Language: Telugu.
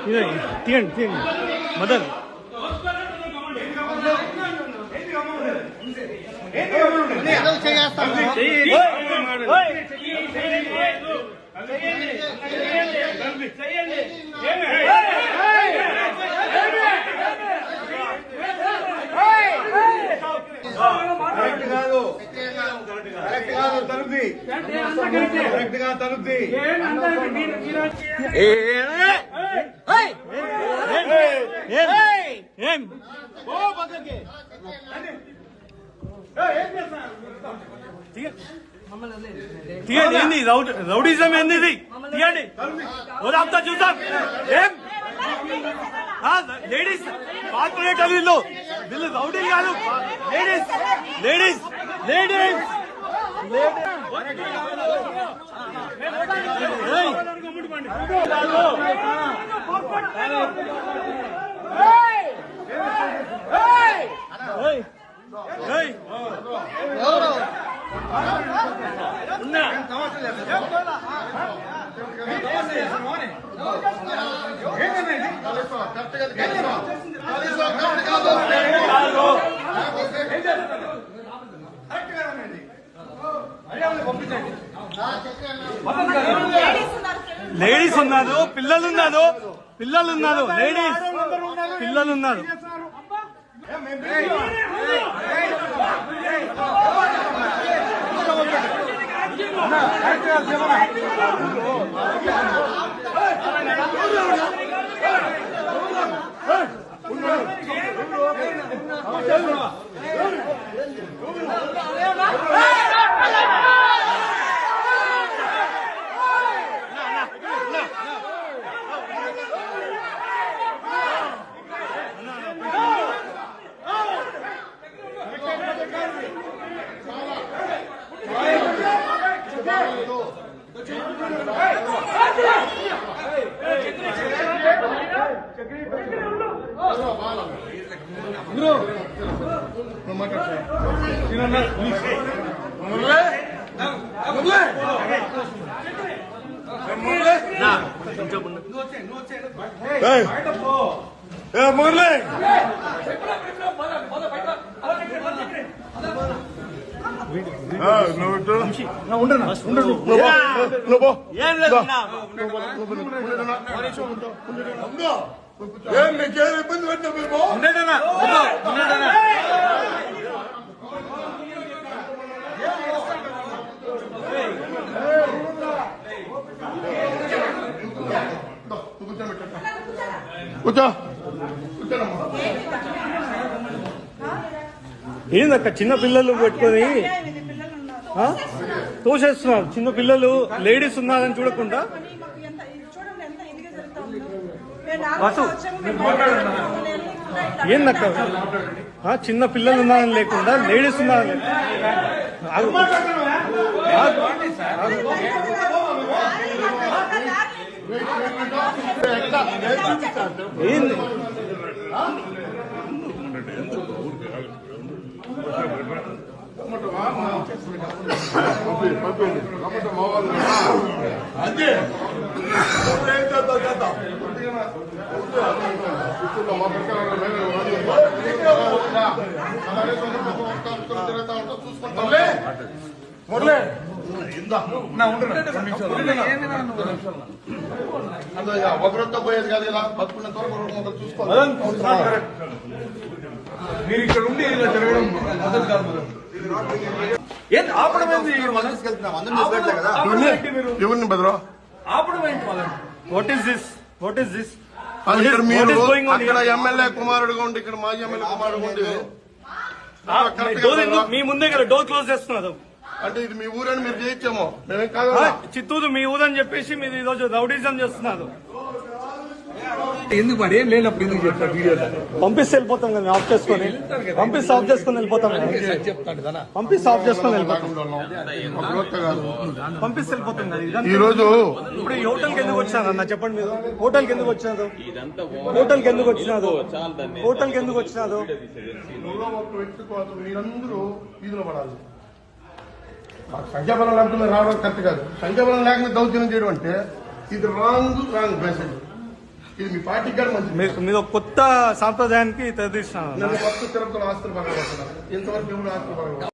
తీయండి తీయండి మదన్ ఏంది రౌడీజం ఏంది ఇది తీయండి ఓదాంతా చూద్దాం ఏం లేడీస్ కార్పొరేటర్ వీళ్ళు రౌడీలు కాదు లేడీస్ లేడీస్ లేడీస్ లేడీస్ ఉన్నారు పిల్లలు ఉన్నారు లేడీస్ పిల్లలు ఉన్నారు ఏందక్క చిన్న పిల్లలు పెట్టుకొని తోసేస్తున్నారు చిన్న పిల్లలు లేడీస్ ఉన్నారని చూడకుండా ఏందక్క చిన్న పిల్లలు ఉన్నారని లేకుండా లేడీస్ ఉన్నారని ఏంది అదే ఒకరితో పోయేది కాదు ఇలా బతుకున్నంత వరకు చూసుకోవాలి. మీరు ఇక్కడ ఉండి ఇలా జరగడం మొదటి కాదు. ఏంటి ఆపడం ఏంటి? ఎవరిని బెదరా ఆపడం ఏంటి? What is this? What is this? ఇక్కడ మీరు అక్కడ ఎమ్మెల్యే కుమారుడుగా ఉండి ఇక్కడ మాజీ ఎమ్మెల్యే కుమారుడుగా ఉండి మీ ముందే కదా డోర్ క్లోజ్ చేస్తున్నారు. అంటే ఇది మీ ఊరని మీరు చేయించామో మేమేం కాదు. చిత్తూరు మీ ఊరని చెప్పేసి మీరు ఈరోజు రౌడీజం చేస్తున్నారు. ఎందుకు మరి ఏం లేనప్పుడు ఎందుకు చెప్తారు? వీడియోలో పంపిస్తే వెళ్ళిపోతాం కదా, ఆఫ్ చేసుకొని పంపిస్తే ఆఫ్ చేసుకొని వెళ్ళిపోతాం కదా, పంపిస్తే ఆఫ్ చేసుకొని వెళ్ళిపోతాం, పంపిస్తే వెళ్ళిపోతాం కదా. ఈ రోజు ఇప్పుడు ఈ హోటల్కి ఎందుకు వచ్చినారు అన్న చెప్పండి? మీరు హోటల్కి ఎందుకు వచ్చినారు? హోటల్కి ఎందుకు వచ్చినారు? హోటల్కి ఎందుకు వచ్చినారు? మీరందరూ వీధిలో పడాలి. సంఖ్యాబలం లేకపోతే మీరు రావడం కరెక్ట్ కాదు. సంఖ్యాబలం లేకుండా దౌర్జన్యం చేయడం అంటే ఇది రాంగ్ మెసేజ్. ఇది మీ పార్టీకి కూడా మంచిది. మీరు ఒక కొత్త సాంప్రదాయానికి తెరదీస్తున్నారు. నన్ను ఫస్ట్ తిరుపతిలో ఆస్తులు పగలగొట్టున్నారు. ఇంతవరకు ఎవరు ఆస్తులు పగలగొట్టారు?